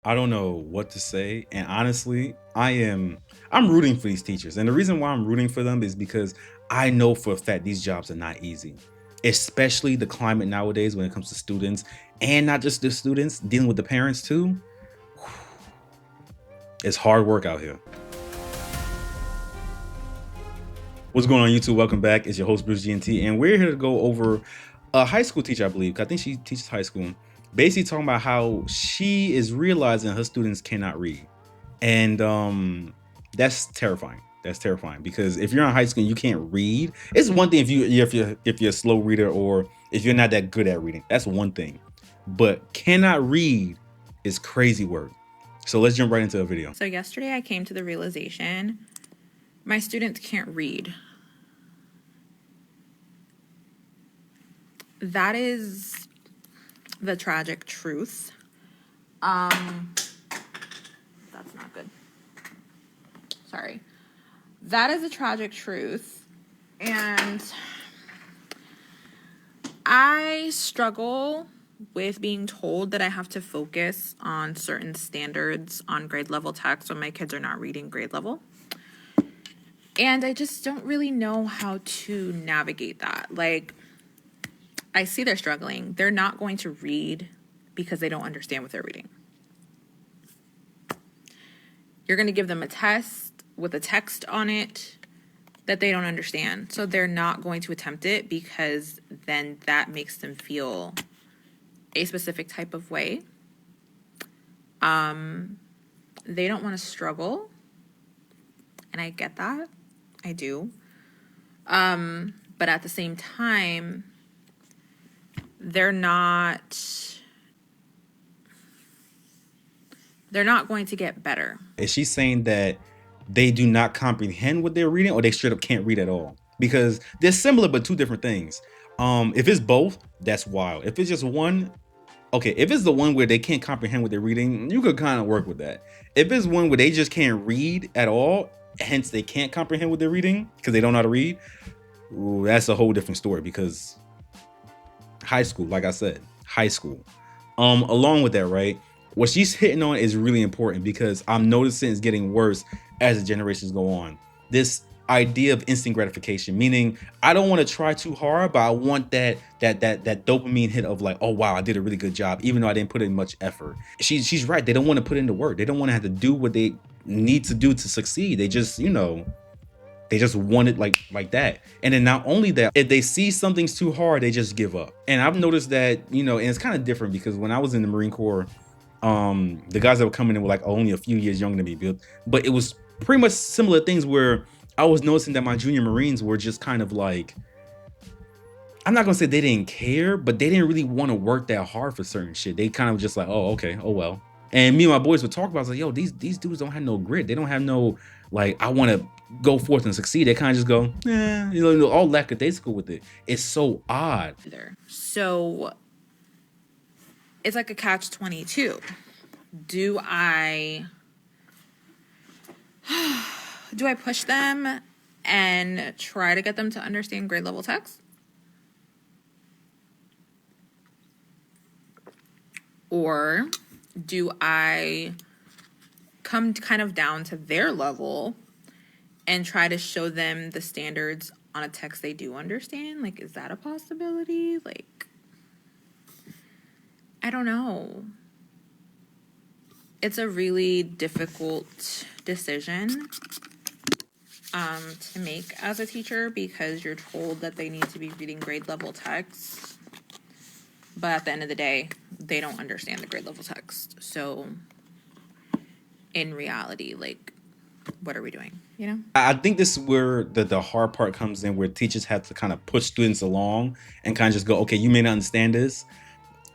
I don't know what to say. And honestly, I'm rooting for these teachers. And the reason why I'm rooting for them is because I know for a fact these jobs are not easy. Especially the climate nowadays when it comes to students, and not just the students, dealing with the parents too. It's hard work out here. What's going on, YouTube? Welcome back. It's your host, Bruce GNT, and we're here to go over a high school teacher, I believe. I think she teaches high school. Basically talking about how she is realizing her students cannot read. And that's terrifying. That's terrifying because if you're in high school and you can't read, it's one thing if you're a slow reader or if you're not that good at reading. That's one thing. But cannot read is crazy work. So let's jump right into the video. So yesterday I came to the realization my students can't read. That is the tragic truth. That's not good. Sorry. That is a tragic truth. And I struggle with being told that I have to focus on certain standards on grade level text when my kids are not reading grade level. And I just don't really know how to navigate that. Like, I see they're struggling. They're not going to read because they don't understand what they're reading. You're going to give them a test with a text on it that they don't understand. So they're not going to attempt it because then that makes them feel a specific type of way. They don't want to struggle. And I get that. I do. But at the same time, they're not going to get better. Is she saying that they do not comprehend what they're reading or they straight up can't read at all? Because they're similar but two different things. If it's both, that's wild. If it's just one, okay, if it's the one where they can't comprehend what they're reading, you could kind of work with that. If it's one where they just can't read at all, hence they can't comprehend what they're reading because they don't know how to read, ooh, that's a whole different story. Because high school, like I said, high school. Along with that, right? What she's hitting on is really important because I'm noticing it's getting worse as the generations go on. This idea of instant gratification, meaning I don't want to try too hard, but I want that dopamine hit of like, oh wow, I did a really good job, even though I didn't put in much effort. She's right. They don't want to put in the work. They don't want to have to do what they need to do to succeed. They just, they just want it like that. And then not only that, if they see something's too hard, they just give up. And I've noticed that, and it's kind of different because when I was in the Marine Corps, the guys that were coming in were like only a few years younger than me, but it was pretty much similar things where I was noticing that my junior Marines were just kind of like, I'm not gonna say they didn't care, but they didn't really want to work that hard for certain shit. They kind of just like, oh, okay, oh well. And me and my boys would talk about, I was like, yo, these dudes don't have no grit. They don't have no, like, I want to go forth and succeed. They kind of just go, all lackadaisical with it. It's so odd. So it's like a catch-22. Do I push them and try to get them to understand grade level text? Or do I come kind of down to their level and try to show them the standards on a text they do understand? Like, is that a possibility? Like, I don't know. It's a really difficult decision to make as a teacher because you're told that they need to be reading grade level text, but at the end of the day, they don't understand the grade level text. So in reality, like, what are we doing? I think this is where the hard part comes in, where teachers have to kind of push students along and kind of just go, okay, you may not understand this.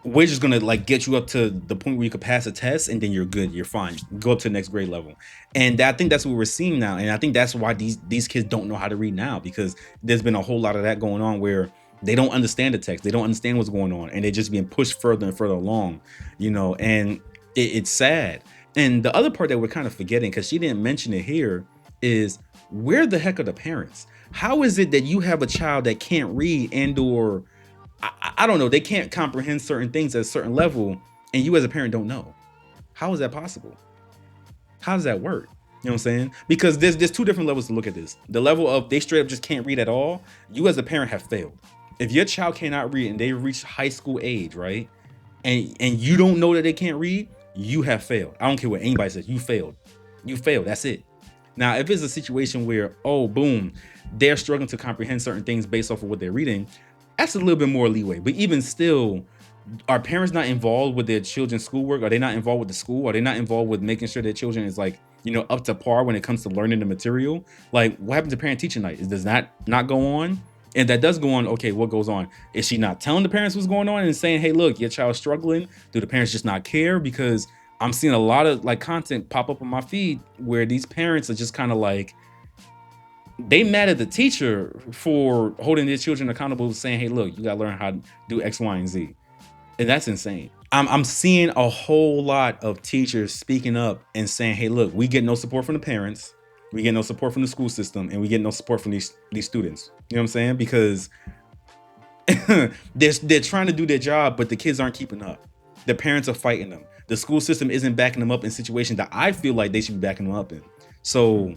We're just gonna like get you up to the point where you could pass a test and then you're good, you're fine. Go up to the next grade level. And I think that's what we're seeing now. And I think that's why these kids don't know how to read now, because there's been a whole lot of that going on where they don't understand the text, they don't understand what's going on, and they're just being pushed further and further along, and it's sad. And the other part that we're kind of forgetting, because she didn't mention it here, is where the heck are the parents? How is it that you have a child that can't read and/or I don't know, they can't comprehend certain things at a certain level, and you as a parent don't know? How is that possible? How does that work? You know what I'm saying? Because there's two different levels to look at this. The level of they straight up just can't read at all. You as a parent have failed. If your child cannot read and they reach high school age, right? And you don't know that they can't read, you have failed. I don't care what anybody says, you failed. You failed. That's it. Now, if it's a situation where, oh, boom, they're struggling to comprehend certain things based off of what they're reading, that's a little bit more leeway. But even still, are parents not involved with their children's schoolwork? Are they not involved with the school? Are they not involved with making sure their children is like, up to par when it comes to learning the material? Like, what happens to parent teacher night? Does that not go on? And that does go on. Okay, what goes on? Is she not telling the parents what's going on and saying, hey, look, your child's struggling? Do the parents just not care? Because I'm seeing a lot of like content pop up on my feed where these parents are just kind of like, they mad at the teacher for holding their children accountable, saying, hey, look, you gotta learn how to do X, Y, and Z. And that's insane. I'm seeing a whole lot of teachers speaking up and saying, hey, look, we get no support from the parents, we get no support from the school system, and we get no support from these students. You know what I'm saying? Because they're trying to do their job, but the kids aren't keeping up. The parents are fighting them. The school system isn't backing them up in situations that I feel like they should be backing them up in. So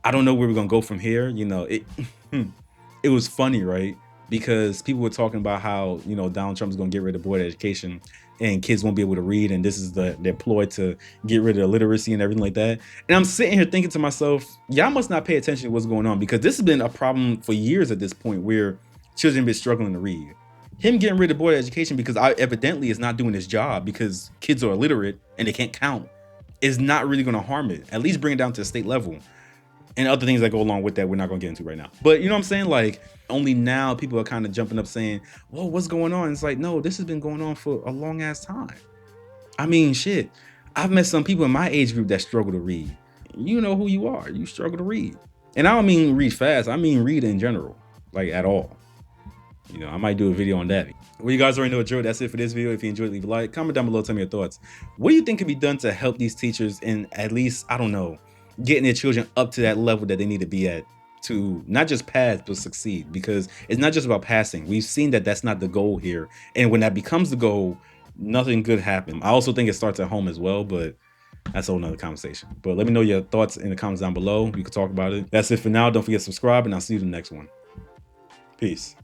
I don't know where we're gonna go from here. It was funny, right? Because people were talking about how Donald Trump is gonna get rid of board education and kids won't be able to read, and this is their ploy to get rid of illiteracy and everything like that. And I'm sitting here thinking to myself, y'all must not pay attention to what's going on, because this has been a problem for years at this point where children have been struggling to read. Him getting rid of board education because evidently is not doing his job because kids are illiterate and they can't count is not really going to harm it. At least bring it down to the state level. And other things that go along with that, we're not going to get into right now. But you know what I'm saying? Like, only now people are kind of jumping up saying, whoa, what's going on? It's like, no, this has been going on for a long ass time. I mean, shit. I've met some people in my age group that struggle to read. You know who you are. You struggle to read. And I don't mean read fast. I mean read in general. Like, at all. I might do a video on that. Well, you guys already know the drill. That's it for this video. If you enjoyed, leave a like. Comment down below. Tell me your thoughts. What do you think can be done to help these teachers in at least, I don't know, getting their children up to that level that they need to be at to not just pass, but succeed? Because it's not just about passing. We've seen that that's not the goal here. And when that becomes the goal, nothing good happens. I also think it starts at home as well, but that's a whole nother conversation. But let me know your thoughts in the comments down below. We can talk about it. That's it for now. Don't forget to subscribe, and I'll see you in the next one. Peace.